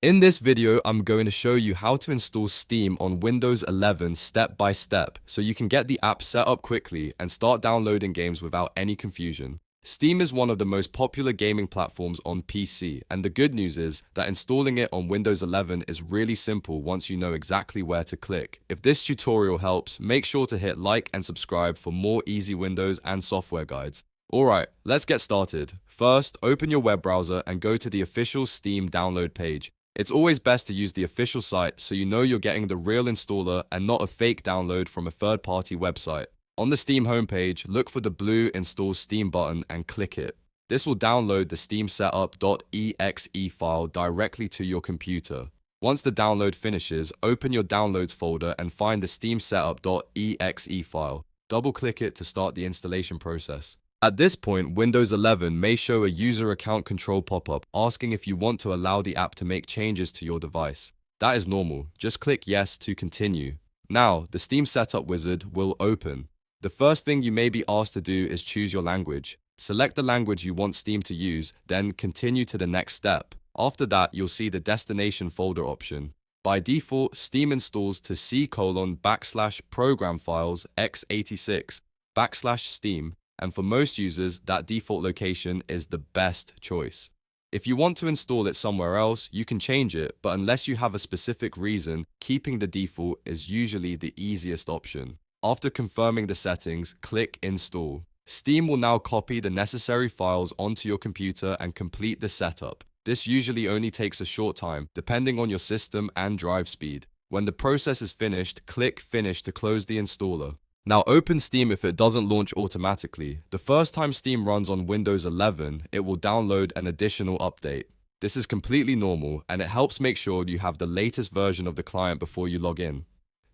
In this video, I'm going to show you how to install Steam on Windows 11 step by step so you can get the app set up quickly and start downloading games without any confusion. Steam is one of the most popular gaming platforms on PC, and the good news is that installing it on Windows 11 is really simple once you know exactly where to click. If this tutorial helps, make sure to hit like and subscribe for more easy Windows and software guides. Alright, let's get started. First, open your web browser and go to the official Steam download page. It's always best to use the official site so you know you're getting the real installer and not a fake download from a third-party website. On the Steam homepage, look for the blue Install Steam button and click it. This will download the SteamSetup.exe file directly to your computer. Once the download finishes, open your Downloads folder and find the SteamSetup.exe file. Double-click it to start the installation process. At this point, Windows 11 may show a user account control pop-up asking if you want to allow the app to make changes to your device. That is normal. Just click Yes to continue. Now, the Steam Setup wizard will open. The first thing you may be asked to do is choose your language. Select the language you want Steam to use, then continue to the next step. After that, you'll see the destination folder option. By default, Steam installs to C:/program files x86/Steam. And for most users, that default location is the best choice. If you want to install it somewhere else, you can change it, but unless you have a specific reason, keeping the default is usually the easiest option. After confirming the settings, click Install. Steam will now copy the necessary files onto your computer and complete the setup. This usually only takes a short time, depending on your system and drive speed. When the process is finished, click Finish to close the installer. Now open Steam if it doesn't launch automatically. The first time Steam runs on Windows 11, it will download an additional update. This is completely normal, and it helps make sure you have the latest version of the client before you log in.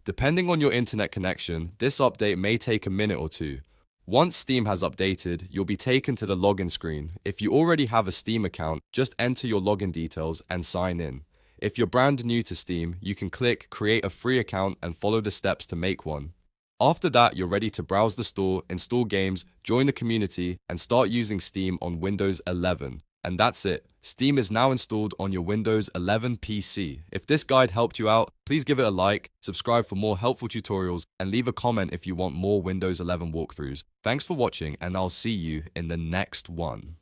Depending on your internet connection, this update may take a minute or two. Once Steam has updated, you'll be taken to the login screen. If you already have a Steam account, just enter your login details and sign in. If you're brand new to Steam, you can click Create a free account and follow the steps to make one. After that, you're ready to browse the store, install games, join the community, and start using Steam on Windows 11. And that's it. Steam is now installed on your Windows 11 PC. If this guide helped you out, please give it a like, subscribe for more helpful tutorials, and leave a comment if you want more Windows 11 walkthroughs. Thanks for watching, and I'll see you in the next one.